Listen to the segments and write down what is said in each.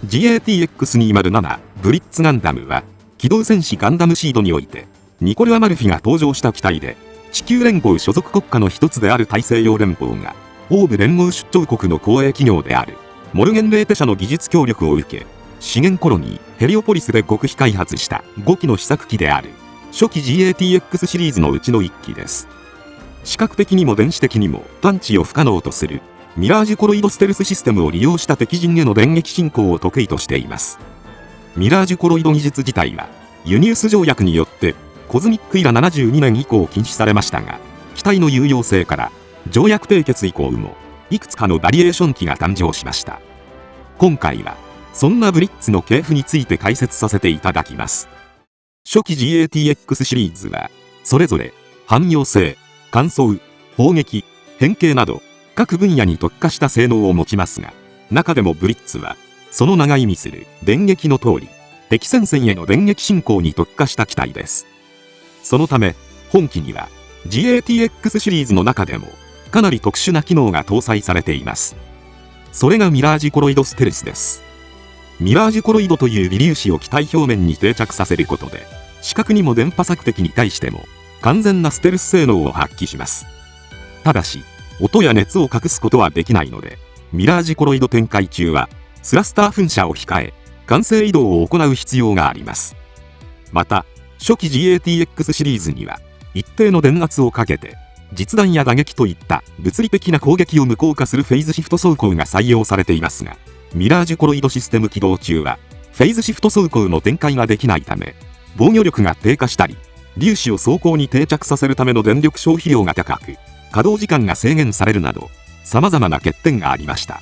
GATX207 ブリッツガンダムは、機動戦士ガンダムシードにおいて、ニコル・アマルフィが登場した機体で、地球連合所属国家の一つである大西洋連邦が、欧部連合出張国の公営企業である、モルゲンレーテ社の技術協力を受け、資源コロニー、ヘリオポリスで極秘開発した5機の試作機である、初期 GATX シリーズのうちの1機です。視覚的にも電子的にも探知を不可能とする、ミラージュコロイドステルスシステムを利用した敵陣への電撃侵攻を得意としています。ミラージュコロイド技術自体は、ユニウス条約によって、コズミックイラ72年以降禁止されましたが、機体の有用性から、条約締結以降も、いくつかのバリエーション機が誕生しました。今回は、そんなブリッツの系譜について解説させていただきます。初期 GATX シリーズは、それぞれ、汎用性、乾燥、砲撃、変形など、各分野に特化した性能を持ちますが、中でもブリッツは、その名が意味する電撃の通り、敵戦線への電撃侵攻に特化した機体です。そのため、本機には GATX シリーズの中でもかなり特殊な機能が搭載されています。それがミラージュコロイドステルスです。ミラージュコロイドという微粒子を機体表面に定着させることで、視覚にも電波索敵に対しても完全なステルス性能を発揮します。ただし、音や熱を隠すことはできないので、ミラージュコロイド展開中はスラスター噴射を控え、慣性移動を行う必要があります。また、初期 GATX シリーズには、一定の電圧をかけて、実弾や打撃といった物理的な攻撃を無効化するフェイズシフト走行が採用されていますが、ミラージュコロイドシステム起動中は、フェイズシフト走行の展開ができないため、防御力が低下したり、粒子を走行に定着させるための電力消費量が高く、稼働時間が制限されるなど、様々な欠点がありました。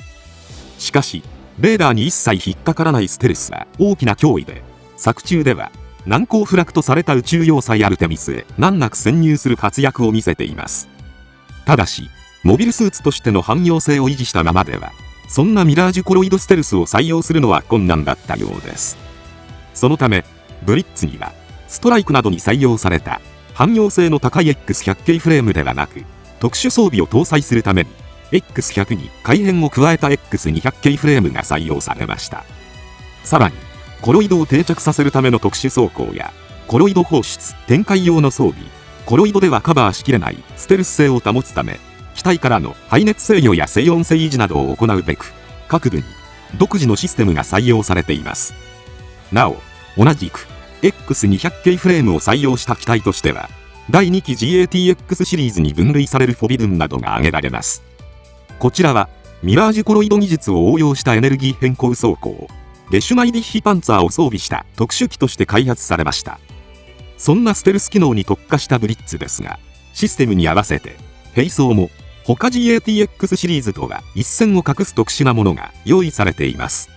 しかし、レーダーに一切引っかからないステルスは大きな脅威で、作中では難攻不落とされた宇宙要塞アルテミスへ難なく潜入する活躍を見せています。ただし、モビルスーツとしての汎用性を維持したままでは、そんなミラージュコロイドステルスを採用するのは困難だったようです。そのため、ブリッツには、ストライクなどに採用された汎用性の高い X100K フレームではなく、特殊装備を搭載するために、X100 に改変を加えた X200K フレームが採用されました。さらに、コロイドを定着させるための特殊装甲や、コロイド放出、展開用の装備、コロイドではカバーしきれないステルス性を保つため、機体からの排熱制御や静音性維持などを行うべく、各部に独自のシステムが採用されています。なお、同じく X200K フレームを採用した機体としては、第2期 GATX シリーズに分類されるフォビドゥンなどが挙げられます。こちらは、ミラージュコロイド技術を応用したエネルギー変更装甲、ゲシュマイディッヒパンツァーを装備した特殊機として開発されました。そんなステルス機能に特化したブリッツですが、システムに合わせて、兵装も、他 GATX シリーズとは一線を画す特殊なものが用意されています。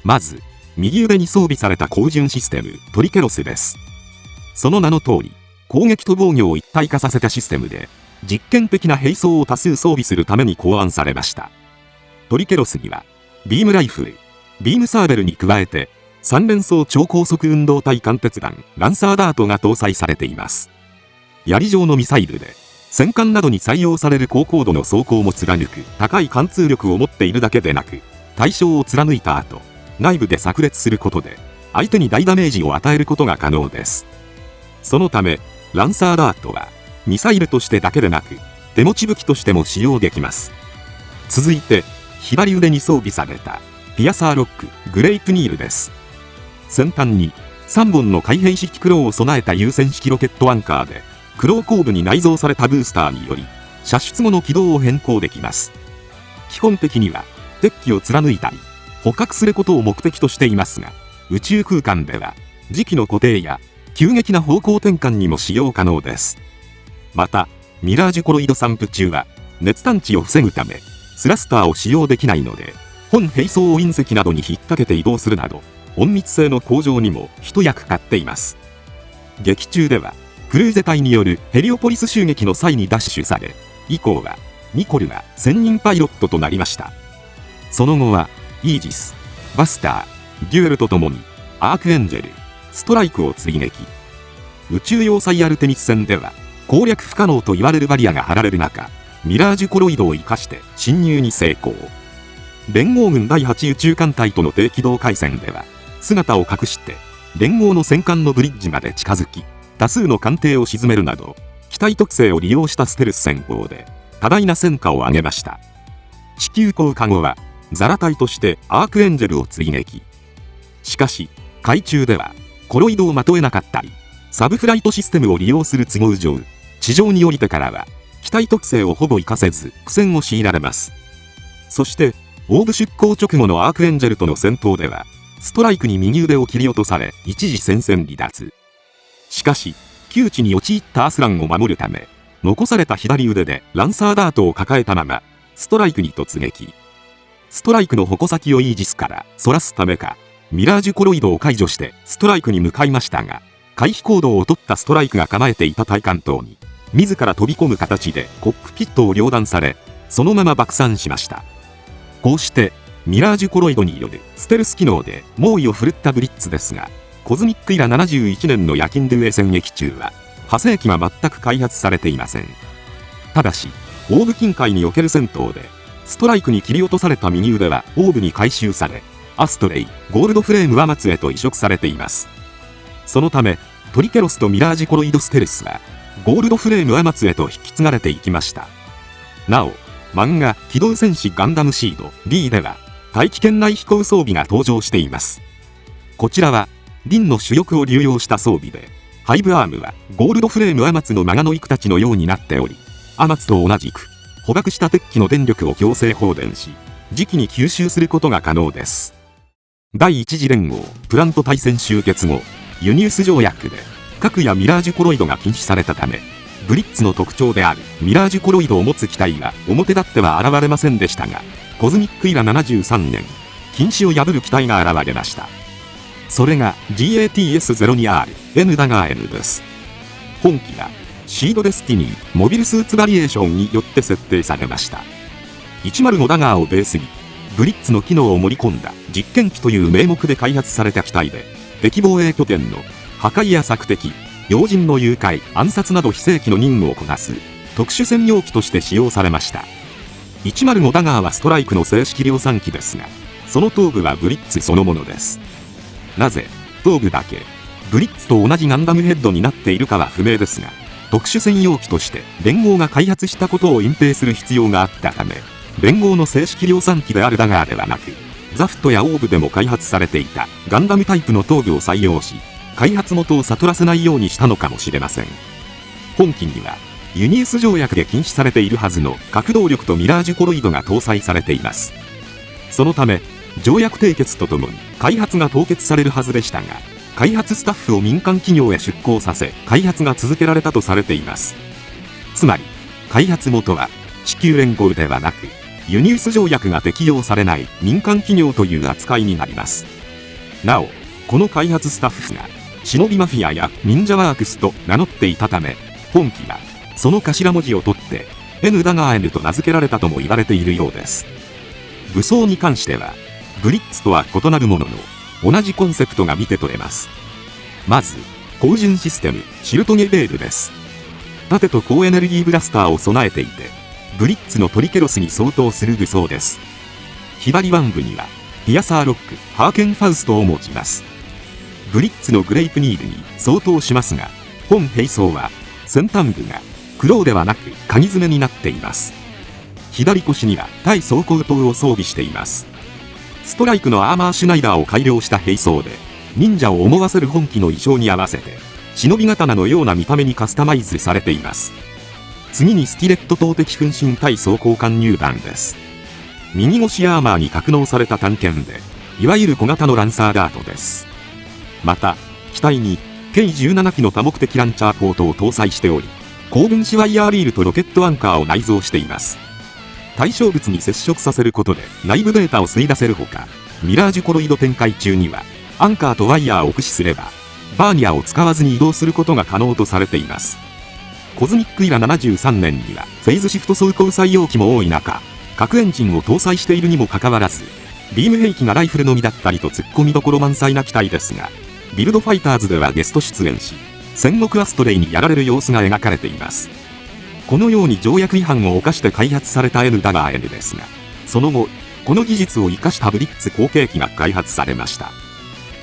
まず、右腕に装備された高順システム、トリケロスです。その名の通り、攻撃と防御を一体化させたシステムで、実験的な兵装を多数装備するために考案されました。トリケロスには、ビームライフル、ビームサーベルに加えて、3連装超高速運動体貫徹弾、ランサーダートが搭載されています。槍状のミサイルで、戦艦などに採用される高高度の装甲も貫く高い貫通力を持っているだけでなく、対象を貫いた後、内部で炸裂することで、相手に大ダメージを与えることが可能です。そのため、ランサーダートは、ミサイルとしてだけでなく、手持ち武器としても使用できます。続いて、左腕に装備された、ピアサーロック、グレイプニールです。先端に、3本の開閉式クローを備えた優先式ロケットアンカーで、クロー後部に内蔵されたブースターにより、射出後の軌道を変更できます。基本的には、敵機を貫いたり、捕獲することを目的としていますが、宇宙空間では、時期の固定や、急激な方向転換にも使用可能です。また、ミラージュコロイド散布中は、熱探知を防ぐため、スラスターを使用できないので、本兵装を隕石などに引っ掛けて移動するなど、隠密性の向上にも一役買っています。劇中では、クルーゼ隊によるヘリオポリス襲撃の際に奪取され、以降は、ニコルが専任パイロットとなりました。その後は、イージス、バスター、デュエルとともに、アークエンジェル、ストライクを追撃。宇宙要塞アルテミス戦では、攻略不可能と言われるバリアが張られる中、ミラージュコロイドを生かして侵入に成功。連合軍第8宇宙艦隊との低軌道海戦では、姿を隠して、連合の戦艦のブリッジまで近づき、多数の艦艇を沈めるなど、機体特性を利用したステルス戦法で、多大な戦果を上げました。地球降下後は、ザラ隊としてアークエンジェルを追撃。しかし、海中では、コロイドをまとえなかったり、サブフライトシステムを利用する都合上、地上に降りてからは、機体特性をほぼ活かせず、苦戦を強いられます。そして、オーブ出港直後のアークエンジェルとの戦闘では、ストライクに右腕を切り落とされ、一時戦線離脱。しかし、窮地に陥ったアスランを守るため、残された左腕でランサーダートを抱えたまま、ストライクに突撃。ストライクの矛先をイージスから反らすためか、ミラージュコロイドを解除してストライクに向かいましたが、回避行動を取ったストライクが構えていた対艦塔に、自ら飛び込む形でコックピットを両断され、そのまま爆散しました。こうして、ミラージュコロイドによるステルス機能で猛威を振るったブリッツですが、コズミックイラ71年のヤキンドゥエ戦役中は、派生機が全く開発されていません。ただし、オーブ近海における戦闘で、ストライクに切り落とされた右腕はオーブに回収され、アストレイ、ゴールドフレームアマツへと移植されています。そのため、トリケロスとミラージュコロイドステルスは、ゴールドフレームアマツへと引き継がれていきました。なお、漫画機動戦士ガンダムシード D では、大気圏内飛行装備が登場しています。こちらは、リンの主翼を流用した装備で、ハイブアームはゴールドフレームアマツのマガノイクたちのようになっており、アマツと同じく、捕獲した鉄器の電力を強制放電し、磁気に吸収することが可能です。第一次連合プラント大戦終結後、ユニウス条約で核やミラージュコロイドが禁止されたため、ブリッツの特徴であるミラージュコロイドを持つ機体が表立っては現れませんでしたが、コズミックイラ73年、禁止を破る機体が現れました。それが GATS-02R、N ダガー N です。本機がシードデスティニーモビルスーツバリエーションによって設定されました。105ダガーをベースに、ブリッツの機能を盛り込んだ実験機という名目で開発された機体で、敵防衛拠点の破壊や索敵、要人の誘拐、暗殺など非正規の任務をこなす特殊専用機として使用されました。105ダガーはストライクの正式量産機ですが、その頭部はブリッツそのものです。なぜ、頭部だけ、ブリッツと同じガンダムヘッドになっているかは不明ですが、特殊専用機として連合が開発したことを隠蔽する必要があったため、連合の正式量産機であるダガーではなく、ザフトやオーブでも開発されていたガンダムタイプの頭部を採用し、開発元を悟らせないようにしたのかもしれません。本機には、ユニウス条約で禁止されているはずの核動力とミラージュコロイドが搭載されています。そのため、条約締結とともに開発が凍結されるはずでしたが、開発スタッフを民間企業へ出向させ、開発が続けられたとされています。つまり、開発元は地球連合ではなく、ユニウス条約が適用されない民間企業という扱いになります。なお、この開発スタッフが、忍びマフィアや忍者ワークスと名乗っていたため、本機は、その頭文字を取って、N ダガー N と名付けられたとも言われているようです。武装に関しては、ブリッツとは異なるものの、同じコンセプトが見て取れます。まず、高順システム、シルトゲベールです。盾と高エネルギーブラスターを備えていて、ブリッツのトリケロスに相当する武装です。左腕部には、ピアサーロック、ハーケンファウストを持ちます。ブリッツのグレイプニールに相当しますが、本兵装は、先端部が、クローではなく、鍵爪になっています。左腰には、対装甲刀を装備しています。ストライクのアーマーシュナイダーを改良した兵装で、忍者を思わせる本機の衣装に合わせて、忍び刀のような見た目にカスタマイズされています。次にスティレット投擲分身対装甲貫入弾です。右腰アーマーに格納された短剣で、いわゆる小型のランサーダートです。また、機体に、計17機の多目的ランチャーポートを搭載しており、高分子ワイヤーリールとロケットアンカーを内蔵しています。対象物に接触させることで内部データを吸い出せるほか、ミラージュコロイド展開中には、アンカーとワイヤーを駆使すれば、バーニャを使わずに移動することが可能とされています。コズミックイラ73年には、フェイズシフト走行採用機も多い中、核エンジンを搭載しているにもかかわらず、ビーム兵器がライフルのみだったりと突っ込みどころ満載な機体ですが、ビルドファイターズではゲスト出演し、戦国アストレイにやられる様子が描かれています。このように条約違反を犯して開発された N ダガー N ですが、その後、この技術を生かしたブリッツ後継機が開発されました。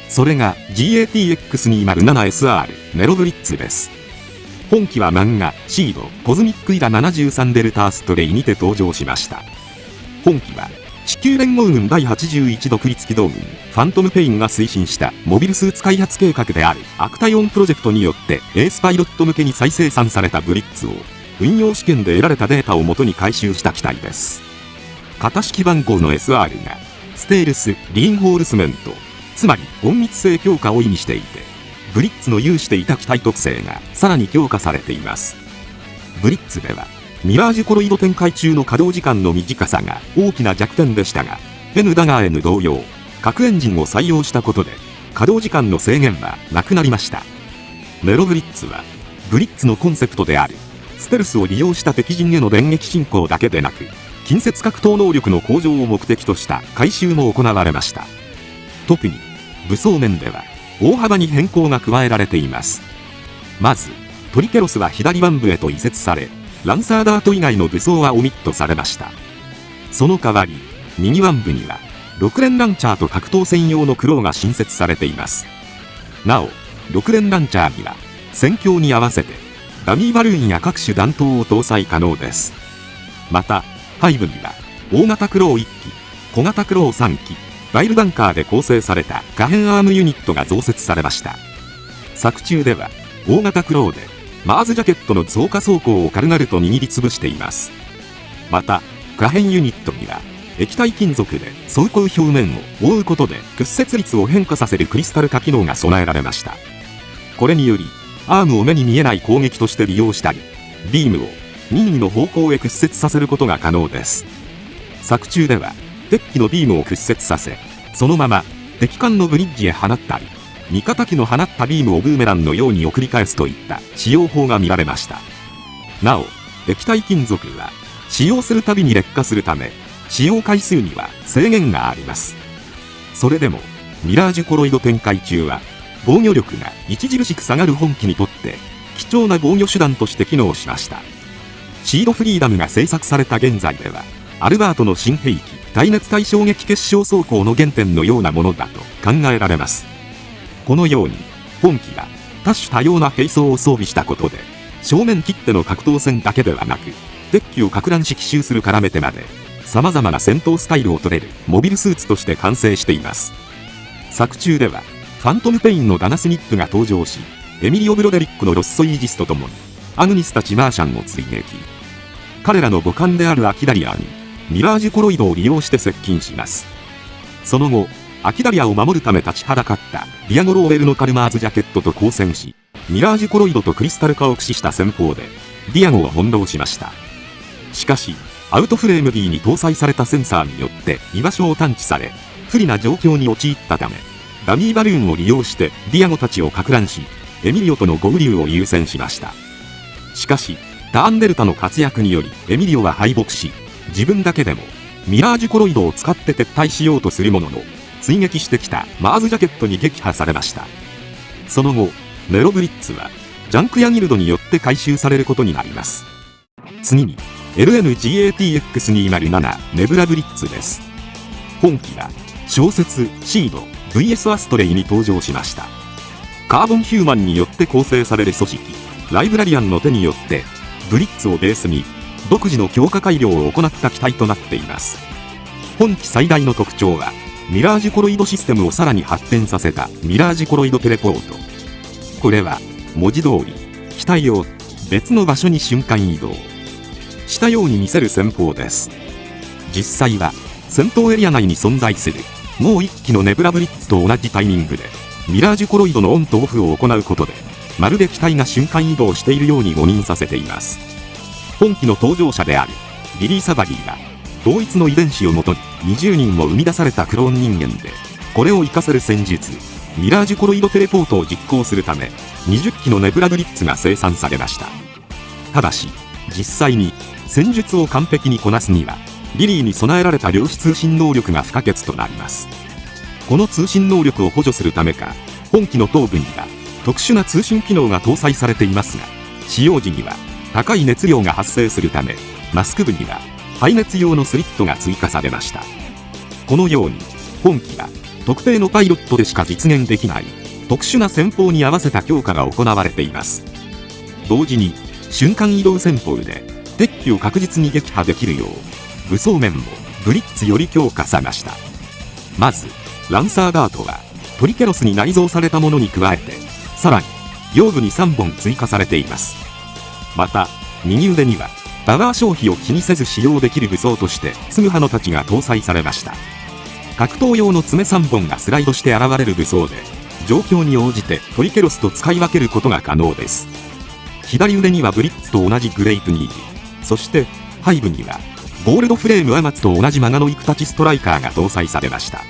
それが GATX207SR ネロブリッツです。本機は漫画シードコズミックイラ73デルターストレイにて登場しました。本機は地球連合軍第81独立機動軍ファントムペインが推進したモビルスーツ開発計画であるアクタイオンプロジェクトによってエースパイロット向けに再生産されたブリッツを運用試験で得られたデータをもとに改修した機体です。型式番号の SR がステールス・リインホールスメント、つまり隠密性強化を意味していて、ブリッツの有していた機体特性がさらに強化されています。ブリッツではミラージュコロイド展開中の稼働時間の短さが大きな弱点でしたが、N ダガー N 同様核エンジンを採用したことで稼働時間の制限はなくなりました。ネロブリッツはブリッツのコンセプトであるステルスを利用した敵陣への電撃進行だけでなく、近接格闘能力の向上を目的とした改修も行われました。特に武装面では大幅に変更が加えられています。まずトリケロスは左腕部へと移設され、ランサーダート以外の武装はオミットされました。その代わり右腕部には6連ランチャーと格闘専用のクローが新設されています。なお6連ランチャーには戦況に合わせてダミーバルーンや各種弾頭を搭載可能です。また背部には大型クロー1機、小型クロー3機、バイルバンカーで構成された可変アームユニットが増設されました。作中では大型クローでマーズジャケットの増加装甲を軽々と握りつぶしています。また可変ユニットには液体金属で装甲表面を覆うことで屈折率を変化させるクリスタル化機能が備えられました。これによりアームを目に見えない攻撃として利用したり、ビームを任意の方向へ屈折させることが可能です。作中では敵機のビームを屈折させ、そのまま敵艦のブリッジへ放ったり、味方機の放ったビームをブーメランのように送り返すといった使用法が見られました。なお液体金属は使用するたびに劣化するため、使用回数には制限があります。それでもミラージュコロイド展開中は防御力が著しく下がる本機にとって貴重な防御手段として機能しました。シードフリーダムが製作された現在では、アルバートの新兵器耐熱対衝撃結晶装甲の原点のようなものだと考えられます。このように本機は多種多様な兵装を装備したことで、正面切っての格闘戦だけではなく、敵機を撹乱し奇襲する絡めてまで様々な戦闘スタイルを取れるモビルスーツとして完成しています。作中ではファントムペインのダナスニップが登場し、エミリオ・ブロデリックのロッソイージスとともにアグニスたちマーシャンを追撃。彼らの母艦であるアキダリアにミラージュコロイドを利用して接近します。その後アキダリアを守るため立ちはだかったディアゴローエルのカルマーズジャケットと交戦し、ミラージュコロイドとクリスタル化を駆使した戦法でディアゴを翻弄しました。しかしアウトフレーム D に搭載されたセンサーによって居場所を探知され、不利な状況に陥ったため、ダミーバルーンを利用してディアゴたちを撹乱し、エミリオとの合流を優先しました。しかしターンデルタの活躍によりエミリオは敗北し、自分だけでもミラージュコロイドを使って撤退しようとするものの、追撃してきたマーズジャケットに撃破されました。その後ネロブリッツはジャンクヤギルドによって回収されることになります。次に LNGATX207 ネブラブリッツです。本機は小説シード VS アストレイに登場しました。カーボンヒューマンによって構成される組織ライブラリアンの手によってブリッツをベースに独自の強化改良を行った機体となっています。本機最大の特徴はミラージュコロイドシステムをさらに発展させたミラージュコロイドテレポート。これは文字通り機体を別の場所に瞬間移動したように見せる戦法です。実際は戦闘エリア内に存在するもう1機のネブラブリッツと同じタイミングでミラージュコロイドのオンとオフを行うことで、まるで機体が瞬間移動しているように誤認させています。本機の登場者であるリリー・サバディは同一の遺伝子をもとに20人も生み出されたクローン人間で、これを活かせる戦術ミラージュコロイドテレポートを実行するため20機のネブラブリッツが生産されました。ただし実際に戦術を完璧にこなすにはリリーに備えられた量子通信能力が不可欠となります。この通信能力を補助するためか、本機の頭部には特殊な通信機能が搭載されていますが、使用時には高い熱量が発生するため、マスク部には排熱用のスリットが追加されました。このように本機は特定のパイロットでしか実現できない特殊な戦法に合わせた強化が行われています。同時に瞬間移動戦法で敵機を確実に撃破できるよう武装面もブリッツより強化されました。まずランサーガードはトリケロスに内蔵されたものに加えてさらに腰部に3本追加されています。また右腕にはパワー消費を気にせず使用できる武装としてツグハノたちが搭載されました。格闘用の爪3本がスライドして現れる武装で状況に応じてトリケロスと使い分けることが可能です。左腕にはブリッツと同じグレイプニージ、そして背部にはゴールドフレームアマツと同じマガノイクタチストライカーが搭載されました。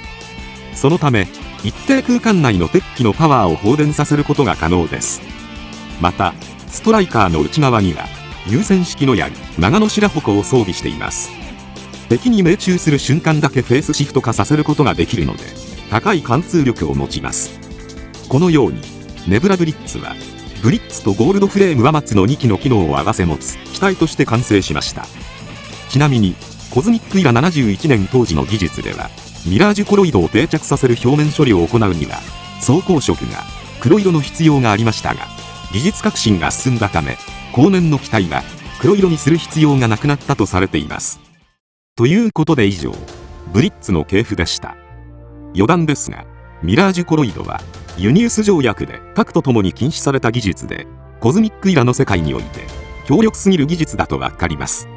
そのため一定空間内の敵機のパワーを放電させることが可能です。またストライカーの内側には優先式の矢長野白矛を装備しています。敵に命中する瞬間だけフェースシフト化させることができるので高い貫通力を持ちます。このようにネブラブリッツはブリッツとゴールドフレームアマツの2機の機能を併せ持つ機体として完成しました。ちなみにコズミックイラ71年当時の技術ではミラージュコロイドを定着させる表面処理を行うには装甲色が黒色の必要がありましたが、技術革新が進んだため後年の機体は黒色にする必要がなくなったとされています。ということで以上ブリッツの系譜でした。余談ですがミラージュコロイドはユニウス条約で核とともに禁止された技術でコズミックイラの世界において強力すぎる技術だとわかります。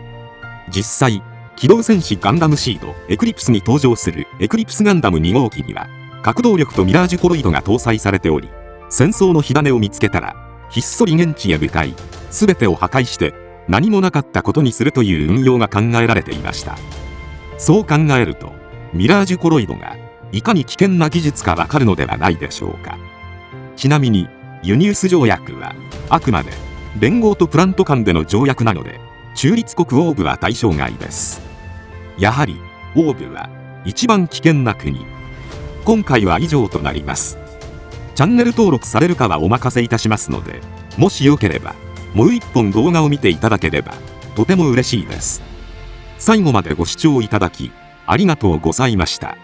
実際機動戦士ガンダムシードエクリプスに登場するエクリプスガンダム2号機には核動力とミラージュコロイドが搭載されており、戦争の火種を見つけたらひっそり現地へ向かい全てを破壊して何もなかったことにするという運用が考えられていました。そう考えるとミラージュコロイドがいかに危険な技術かわかるのではないでしょうか。ちなみにユニウス条約はあくまで連合とプラント間での条約なので中立国オーブは対象外です。やはりオーブは一番危険な国。今回は以上となります。チャンネル登録されるかはお任せいたしますので、もしよければもう一本動画を見ていただければとても嬉しいです。最後までご視聴いただきありがとうございました。